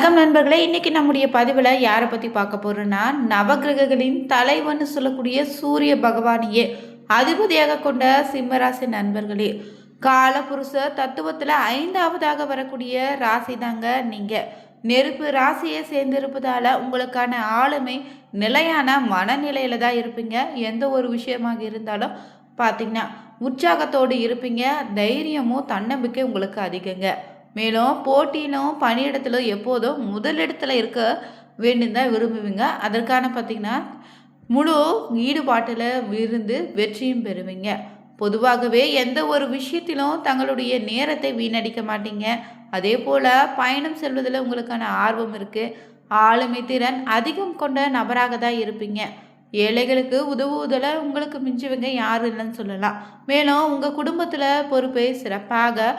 வணக்கம் நண்பர்களே. இன்னைக்கு நம்முடைய பதிவில் யாரை பற்றி பார்க்க போகிறோன்னா, நவகிரகங்களின் தலைவன்னு சொல்லக்கூடிய சூரிய பகவானையே அதிபதியாக கொண்ட சிம்மராசி நண்பர்களே. காலபுருஷ தத்துவத்தில் 5வதாக வரக்கூடிய ராசி தாங்க நீங்கள். நெருப்பு ராசியை சேர்ந்திருப்பதால் உங்களுக்கான ஆளுமை நிலையான மனநிலையில் தான் இருப்பீங்க. எந்த ஒரு விஷயமாக இருந்தாலும் பார்த்தீங்கன்னா உற்சாகத்தோடு இருப்பீங்க. தைரியமும் தன்னம்பிக்கை உங்களுக்கு அதிகங்க. மேலும் போட்டியிலும் பணியிடத்திலும் எப்போதும் முதலிடத்தில் இருக்க வேண்டும் தான் விரும்புவீங்க. அதற்கான பார்த்திங்கன்னா முழு ஈடுபாட்டில் இருந்து வெற்றியும் பெறுவீங்க. பொதுவாகவே எந்த ஒரு விஷயத்திலும் தங்களுடைய நேரத்தை வீணடிக்க மாட்டீங்க. அதே போல் பயணம் செல்வதில் உங்களுக்கான ஆர்வம் இருக்குது. ஆளுமை திறன் அதிகம் கொண்ட நபராக தான் இருப்பீங்க. ஏழைகளுக்கு உதவுவதில் உங்களுக்கு மிஞ்சுவங்க யாரும் இல்லைன்னு சொல்லலாம். மேலும் உங்கள் குடும்பத்தில் பொறுப்பை சிறப்பாக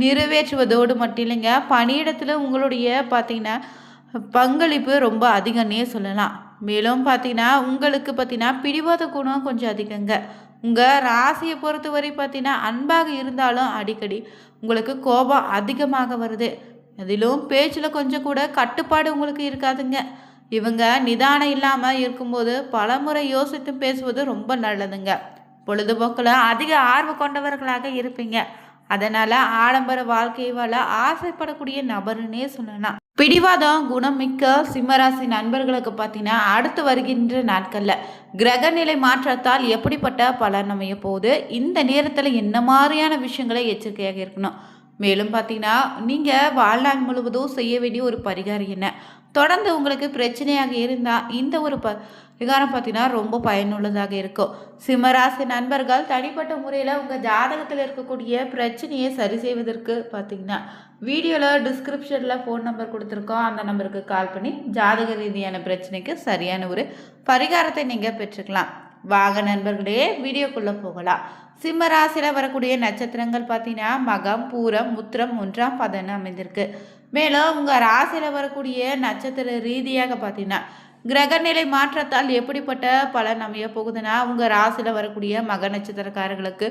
நிறைவேற்றுவதோடு மட்டும் இல்லைங்க, பணியிடத்தில் உங்களுடைய பார்த்திங்கன்னா பங்களிப்பு ரொம்ப அதிகம்னே சொல்லலாம். மேலும் பார்த்திங்கன்னா உங்களுக்கு பார்த்திங்கன்னா பிடிவாத குணம் கொஞ்சம் அதிகங்க. உங்கள் ராசியை பொறுத்தவரை பார்த்திங்கன்னா அன்பாக இருந்தாலும் அடிக்கடி உங்களுக்கு கோபம் அதிகமாக வருது. அதிலும் பேச்சில் கொஞ்சம் கூட கட்டுப்பாடு உங்களுக்கு இருக்காதுங்க. இவங்க நிதானம் இல்லாமல் இருக்கும்போது பலமுறை யோசித்து பேசுவது ரொம்ப நல்லதுங்க. பொழுதுபோக்கில் அதிக ஆர்வம் கொண்டவர்களாக இருப்பீங்க. அதனால் ஆடம்பர வாழ்க்கை வாழ ஆசைப்படக்கூடிய நபருன்னே சொல்லலாம். பிடிவாதம் குணம் மிக்க சிம்மராசி நண்பர்களுக்கு பார்த்தீங்கன்னா அடுத்து வருகின்ற நாட்களில் கிரகநிலை மாற்றத்தால் எப்படிப்பட்ட பலன் அமைய போகுது, இந்த நேரத்தில் என்ன மாதிரியான விஷயங்களை எச்சரிக்கையாக இருக்கணும். மேலும் பார்த்தீங்கன்னா நீங்கள் வாழ்நாள் முழுவதும் செய்ய வேண்டிய ஒரு பரிகாரம் என்ன, தொடர்ந்து உங்களுக்கு பிரச்சனையாக இருந்தால் இந்த ஒரு பரிகாரம் பார்த்தீங்கன்னா ரொம்ப பயனுள்ளதாக இருக்கும். சிம்மராசி நண்பர்கள் தனிப்பட்ட முறையில் உங்கள் ஜாதகத்தில் இருக்கக்கூடிய பிரச்சனையை சரி செய்வதற்கு பார்த்தீங்கன்னா வீடியோவில் டிஸ்கிரிப்ஷனில் ஃபோன் நம்பர் கொடுத்துருக்கோம். அந்த நம்பருக்கு கால் பண்ணி ஜாதக ரீதியான பிரச்சனைக்கு சரியான ஒரு பரிகாரத்தை நீங்கள் பெற்றுக்கலாம். வாங்க நண்பர்களே, வீடியோக்குள்ளே போகலாம். சிம்ம ராசியில் வரக்கூடிய நட்சத்திரங்கள் பார்த்தீங்கன்னா மகம், பூரம், உத்திரம், 1ஆம் பாதம் அமைந்திருக்கு. மேலும் உங்கள் ராசியில் வரக்கூடிய நட்சத்திர ரீதியாக பார்த்தீங்கன்னா கிரகநிலை மாற்றத்தால் எப்படிப்பட்ட பலன் அமைய போகுதுன்னா, உங்கள் ராசியில் வரக்கூடிய மக நட்சத்திரக்காரர்களுக்கு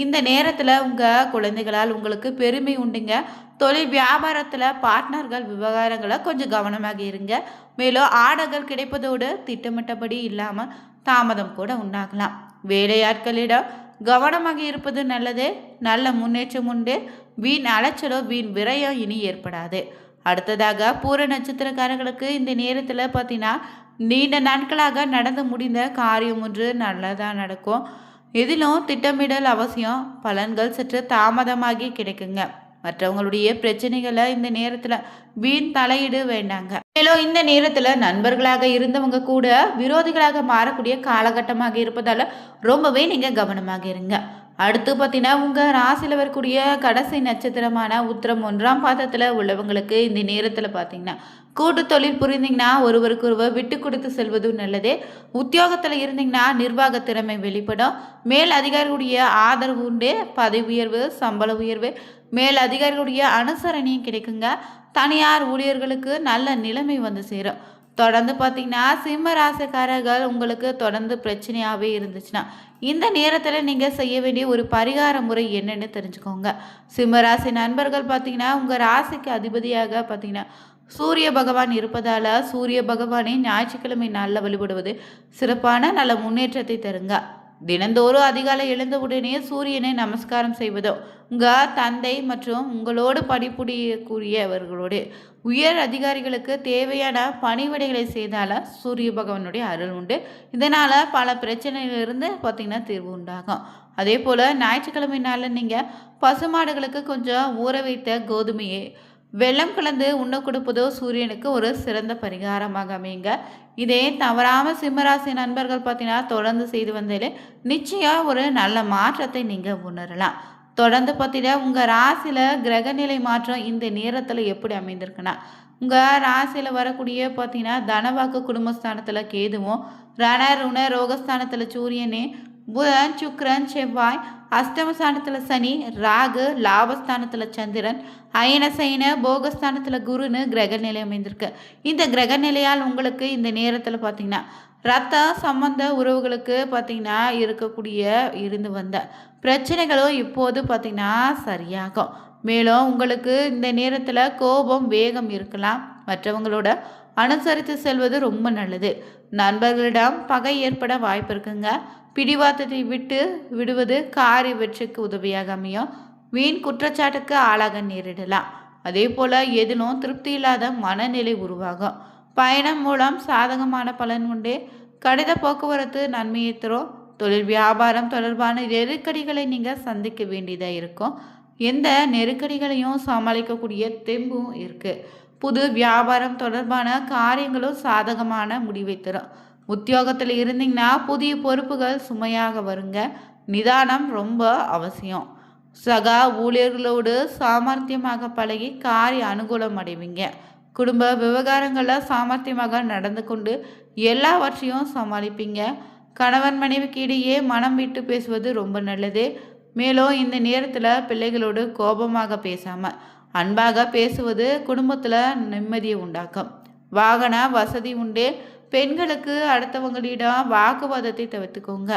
இந்த நேரத்தில் உங்கள் குழந்தைகளால் உங்களுக்கு பெருமை உண்டுங்க. தொழில் வியாபாரத்தில் பார்ட்னர்கள் விவகாரங்களை கொஞ்சம் கவனமாக இருங்க. மேலும் ஆர்டர்கள் கிடைப்பதோடு திட்டமிட்டபடி இல்லாமல் தாமதம் கூட உண்டாகலாம். வேலையாட்களிடம் கவனமாக இருப்பது நல்லது. நல்ல முன்னேற்றம் உண்டு. வீண் அலைச்சலோ வீண் விரயம் இனி ஏற்படாது. அடுத்ததாக பூர நட்சத்திரக்காரர்களுக்கு இந்த நேரத்தில் பார்த்தீங்கன்னா நீண்ட நாட்களாக நடந்து முடிந்த காரியம் ஒன்று நல்லதாக நடக்கும். எதிலும் திட்டமிடல் அவசியம். பலன்கள் சற்று தாமதமாகி கிடைக்குங்க. மற்றவங்களுடைய பிரச்சனைகளை இந்த நேரத்தில் வீண் தலையீடு வேண்டாங்க. மேலும் இந்த நேரத்தில் நண்பர்களாக இருந்தவங்க கூட விரோதிகளாக மாறக்கூடிய காலகட்டமாக இருப்பதால் ரொம்பவே நீங்கள் கவனமாக இருங்க. அடுத்து பார்த்தீங்கன்னா உங்கள் ராசியில் வரக்கூடிய கடைசி நட்சத்திரமான உத்திரம் 1ஆம் பாதத்தில் உள்ளவங்களுக்கு இந்த நேரத்தில் பார்த்தீங்கன்னா கூட்டு தொழில் புரிந்தீங்கன்னா ஒருவருக்கு ஒருவர் விட்டு கொடுத்து செல்வதும் நல்லது. உத்தியோகத்தில் இருந்தீங்கன்னா நிர்வாக திறமை வெளிப்படும். மேல் அதிகாரிகளுடைய ஆதரவு உண்டு. பதவி உயர்வு, சம்பள உயர்வு, மேல் அதிகாரிகளுடைய அனுசரணையும் கிடைக்குங்க. தனியார் ஊழியர்களுக்கு நல்ல நிலைமை வந்து சேரும். தொடர்ந்து பார்த்தீங்கன்னா சிம்ம ராசிக்காரர்கள் உங்களுக்கு தொடர்ந்து பிரச்சனையாகவே இருந்துச்சுன்னா இந்த நேரத்தில் நீங்கள் செய்ய வேண்டிய ஒரு பரிகார முறை என்னென்னு தெரிஞ்சுக்கோங்க. சிம்மராசி நண்பர்கள் பார்த்தீங்கன்னா உங்கள் ராசிக்கு அதிபதியாக பார்த்தீங்கன்னா சூரிய பகவான் இருப்பதால் சூரிய பகவானை ஞாயிற்றுக்கிழமை நாளில் வழிபடுவது சிறப்பான நல்ல முன்னேற்றத்தை தருங்க. தினந்தோறும் அதிகாலை எழுந்தவுடனே சூரியனை நமஸ்காரம் செய்வதோ, உங்கள் தந்தை மற்றும் உங்களோடு பணிபுரியக்கூடியவர்களோடு உயர் அதிகாரிகளுக்கு தேவையான பணிவிடைகளை செய்தால் சூரிய பகவானுடைய அருள் உண்டு. இதனால் பல பிரச்சனைகளிலிருந்து பார்த்திங்கன்னா தீர்வு உண்டாகும். அதே போல் ஞாயிற்றுக்கிழமை நாளில் நீங்கள் பசுமாடுகளுக்கு கொஞ்சம் ஊற வைத்த கோதுமையை வெள்ளம் கலந்து உண்ண கொடுப்பதோ சூரியனுக்கு ஒரு சிறந்த பரிகாரமாக அமையுங்க. இதே தவறாமல் சிம்மராசி நண்பர்கள் பார்த்தீங்கன்னா தொடர்ந்து செய்து வந்தாலே நிச்சயம் ஒரு நல்ல மாற்றத்தை நீங்கள் உணரலாம். தொடர்ந்து பார்த்தீங்கன்னா உங்கள் ராசியில் கிரகநிலை மாற்றம் இந்த நேரத்தில் எப்படி அமைந்திருக்குன்னா, உங்கள் ராசியில் வரக்கூடிய பார்த்தீங்கன்னா தனவாக்கு குடும்பஸ்தானத்தில் கேதுவும், ரண ருண ரோகஸ்தானத்தில் சூரியனே, புதன், சுக்கிரன், செவ்வாய், அஷ்டமஸ்தானத்தில் சனி, ராகு, லாபஸ்தானத்தில் சந்திரன், அயனசைன போகஸ்தானத்தில் குருன்னு கிரகநிலை அமைந்திருக்கு. இந்த கிரகநிலையால் உங்களுக்கு இந்த நேரத்தில் பார்த்தீங்கன்னா ரத்த சம்பந்த உறவுகளுக்கு பார்த்திங்கன்னா இருந்து வந்த பிரச்சனைகளும் இப்போது பார்த்திங்கன்னா சரியாகும். மேலும் உங்களுக்கு இந்த நேரத்தில் கோபம் வேகம் இருக்கலாம். மற்றவங்களோட அனுசரித்து செல்வது ரொம்ப நல்லது. நண்பர்களிடம் பகை ஏற்பட வாய்ப்பு இருக்குங்க. பிடிவாதத்தை விடுவது காரிய வெற்றிக்கு உதவியாக அமையும். வீண் குற்றச்சாட்டுக்கு ஆளாக நேரிடலாம். அதே போல எதிலும் திருப்தி இல்லாத மனநிலை உருவாகும். பயணம் மூலம் சாதகமான பலன் உண்டு. கடித போக்குவரத்து நன்மையை தரும். தொழில் வியாபாரம் தொடர்பான நெருக்கடிகளை நீங்கள் சந்திக்க வேண்டியதாக இருக்கும். எந்த நெருக்கடிகளையும் சமாளிக்கக்கூடிய தெம்பும் இருக்குது. புது வியாபாரம் தொடர்பான காரியங்களும் சாதகமான முடிவை தரும். உத்தியோகத்தில் இருந்தீங்கன்னா புதிய பொறுப்புகள் சுமையாக வருங்க. நிதானம் ரொம்ப அவசியம். சக ஊழியர்களோடு சாமர்த்தியமாக பழகி காரிய அனுகூலம் அடைவீங்க. குடும்ப விவகாரங்களில் சாமர்த்தியமாக நடந்து கொண்டு எல்லாவற்றையும் சமாளிப்பீங்க. கணவன் மனைவிக்கு இடையே மனம் விட்டு பேசுவது ரொம்ப நல்லது. மேலும் இந்த நேரத்தில் பிள்ளைகளோடு கோபமாக பேசாமல் அன்பாக பேசுவது குடும்பத்தில் நிம்மதியை உண்டாக்கும். வாகன வசதி உண்டு. பெண்களுக்கு அடுத்தவங்களிடம் வாக்குவாதத்தை தவிர்த்துக்கோங்க.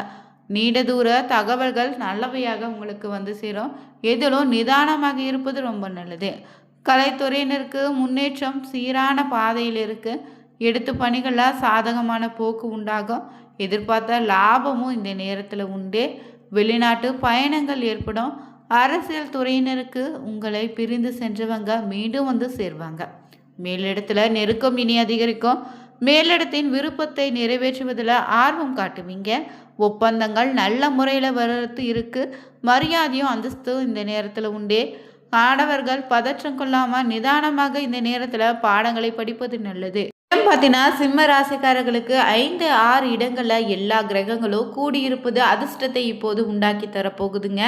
நீண்ட தூர தகவல்கள் நல்லவையாக உங்களுக்கு வந்து சேரும். எதிலும் நிதானமாக இருப்பது ரொம்ப நல்லது. கலைத்துறையினருக்கு முன்னேற்றம் சீரான பாதையில் இருக்கு. எடுத்து பணிகளில் சாதகமான போக்கு உண்டாகும். எதிர்பார்த்த லாபமும் இந்த நேரத்தில் உண்டு. வெளிநாட்டு பயணங்கள் ஏற்படும். அரசியல் துறையினருக்கு உங்களை பிரிந்து சென்றவங்க மீண்டும் வந்து சேர்வாங்க. மேலிடத்தில் நெருக்கம் இனி அதிகரிக்கும். மேலிடத்தின் விருப்பத்தை நிறைவேற்றுவதில் ஆர்வம் காட்டுவீங்க. ஒப்பந்தங்கள் நல்ல முறையில் வர்றது இருக்கு. மரியாதையும் அந்தஸ்தும் இந்த நேரத்தில் உண்டு. ஆடவர்கள் பதற்றம் கொள்ளாமல் நிதானமாக இந்த நேரத்தில் பாடங்களை படிப்பது நல்லது. பார்த்தீங்கன்னா சிம்ம ராசிக்காரர்களுக்கு 5, 6 இடங்களில் எல்லா கிரகங்களும் கூடியிருப்பது அதிர்ஷ்டத்தை இப்போது உண்டாக்கி தரப்போகுதுங்க.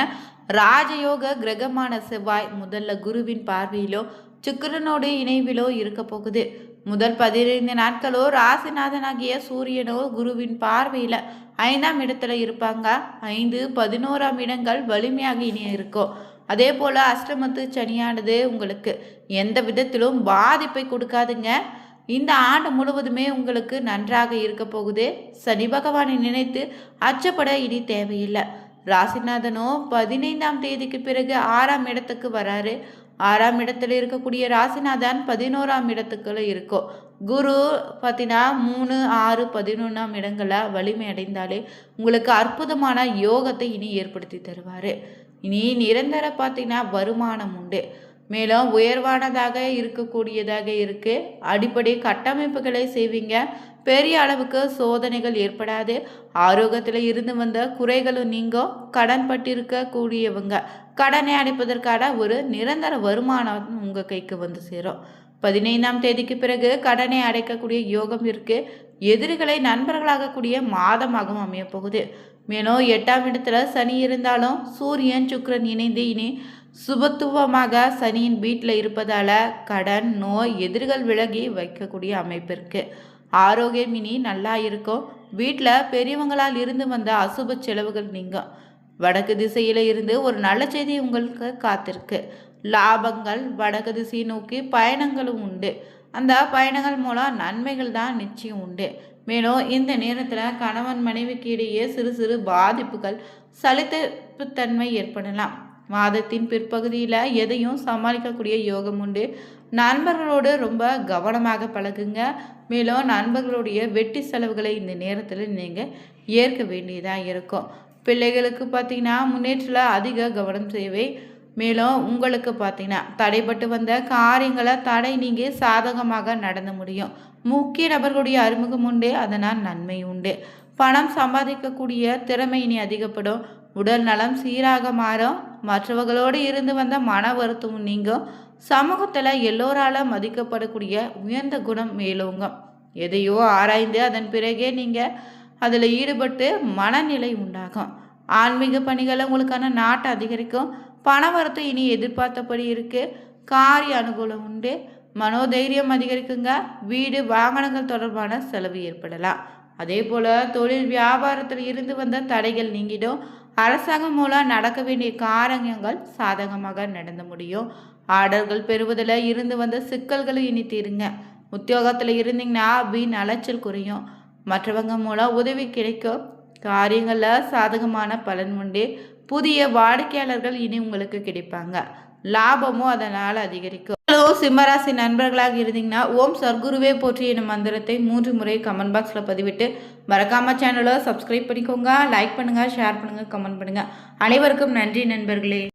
ராஜயோக கிரகமான செவ்வாய் முதல்ல குருவின் பார்வையிலோ சுக்கிரனோடு இணைவிலோ இருக்க போகுது. முதல் 15 நாட்களோ ராசிநாதனாகிய சூரியனோ குருவின் பார்வையில் 5ஆம் இடத்துல இருப்பாங்க. 5, 11ஆம் இடங்கள் வலிமையாக இனிய இருக்கும். அதே போல் அஷ்டமத்து சனியானது உங்களுக்கு எந்த விதத்திலும் பாதிப்பை கொடுக்காதுங்க. இந்த ஆண்டு முழுவதுமே உங்களுக்கு நன்றாக இருக்க போகுது. சனி பகவானை நினைத்து அச்சப்பட இனி தேவையில்லை. ராசிநாதனோ 15ஆம் தேதிக்கு பிறகு 6ஆம் இடத்துக்கு வராரு. 6ஆம் இடத்துல இருக்கக்கூடிய ராசிநாதன் 11ஆம் இடத்துக்குள்ள இருக்கும். குரு பார்த்தீங்கன்னா 3, 6, 11ஆம் இடங்களில் வலிமை அடைந்தாலே உங்களுக்கு அற்புதமான யோகத்தை இனி ஏற்படுத்தி தருவார். இனி நிரந்தர பார்த்தீங்கன்னா வருமானம் உண்டு. மேலும் உயர்வானதாக இருக்கக்கூடியதாக இருக்குது. அடிப்படை கட்டமைப்புகளை செய்வீங்க. பெரிய அளவுக்கு சோதனைகள் ஏற்படாது. ஆரோக்கியத்தில் இருந்து வந்த குறைகளும் நீங்கும். கடன் பட்டிருக்கக்கூடியவங்க கடனை அடைப்பதற்கான ஒரு நிரந்தர வருமானம் உங்கள் கைக்கு வந்து சேரும். 15ஆம் தேதிக்கு பிறகு கடனை அடைக்கக்கூடிய யோகம் இருக்குது. எதிரிகளை நண்பர்களாகக்கூடிய மாதமாகவும் அமைய போகுது. மேலும் 8ஆம் இடத்துல சனி இருந்தாலும் சூரியன் சுக்கிரன் இணைந்து இனி சுபத்துவமாக சனியின் வீட்டில் இருப்பதால் கடன் நோய் எதிர்கள் விலகி வைக்கக்கூடிய அமைப்பு இருக்குது. ஆரோக்கியம் இனி நல்லா இருக்கும். வீட்டில் பெரியவங்களால் இருந்து வந்த அசுப செலவுகள் நீங்கும். வடக்கு திசையில் இருந்து ஒரு நல்ல செய்தி உங்களுக்கு காத்திருக்கு. லாபங்கள் வடக்கு திசையை நோக்கி பயணங்களும் உண்டு. அந்த பயணங்கள் மூலம் நன்மைகள் தான் நிச்சயம் உண்டு. மேலும் இந்த நேரத்தில் கணவன் மனைவிக்கு இடையே சிறு சிறு பாதிப்புகள் சலிப்புத்தன்மை ஏற்படலாம். மாதத்தின் பிற்பகுதியில் எதையும் சமாளிக்கக்கூடிய யோகம் உண்டு. நண்பர்களோடு ரொம்ப கவனமாக பழகுங்க. மேலும் நண்பர்களுடைய வெட்டி செலவுகளை இந்த நேரத்தில் நீங்கள் ஏற்க வேண்டியதாக இருக்கும். பிள்ளைகளுக்கு பார்த்தீங்கன்னா முன்னேற்றத்தில் அதிக கவனம் தேவை. மேலும் உங்களுக்கு பார்த்தீங்கன்னா தடைப்பட்டு வந்த காரியங்களை தடை நீங்கி சாதகமாக நடந்து முடியும். முக்கிய நபர்களுடைய அறிமுகம் உண்டு. அதனால் நன்மை உண்டு. பணம் சம்பாதிக்கக்கூடிய திறமை இனி அதிகப்படும். உடல் நலம் சீராக மாறும். மற்றவர்களோடு இருந்து வந்த மன வருத்தம் நீங்கும். சமூகத்தில் எல்லோரால மதிக்கப்படக்கூடிய உயர்ந்த குணம் மேலோங்கும். எதையோ ஆராய்ந்து அதன் பிறகே நீங்கள் அதில் ஈடுபட்டு மனநிலை உண்டாகும். ஆன்மீக பணிகளை உங்களுக்கான நாட்டை அதிகரிக்கும். பணவரத்து இனி எதிர்பார்த்தபடி இருக்குது. காரிய அனுகூலம் உண்டு. மனோதைரியம் அதிகரிக்குங்க. வீடு வாகனங்கள் தொடர்பான செலவு ஏற்படலாம். அதே போல் தொழில் வியாபாரத்தில் இருந்து வந்த தடைகள் நீங்கிடும். அரசாங்கம் மூலம் நடக்க வேண்டிய காரியங்கள் சாதகமாக நடந்து முடியும். ஆர்டர்கள் பெறுவதில் இருந்து வந்த சிக்கல்களை இனி தீருங்க. உத்தியோகத்தில் இருந்தீங்கன்னா வீண் அலைச்சல் குறையும். மற்றவங்க மூலம் உதவி கிடைக்கும். காரியங்களில் சாதகமான பலன் உண்டு. புதிய வாடிக்கையாளர்கள் இனி உங்களுக்கு கிடைப்பாங்க. லாபமும் அதனால் அதிகரிக்கும். சிம்மராசி நண்பர்களாக இருந்தீங்கன்னா ஓம் சர்க்குருவே போற்றி எனும் மந்திரத்தை 3 முறை கமெண்ட் பாக்ஸில் பதிவிட்டு மறக்காம சேனலை சப்ஸ்கிரைப் பண்ணிக்கோங்க. லைக் பண்ணுங்க, ஷேர் பண்ணுங்க, கமெண்ட் பண்ணுங்க. அனைவருக்கும் நன்றி நண்பர்களே.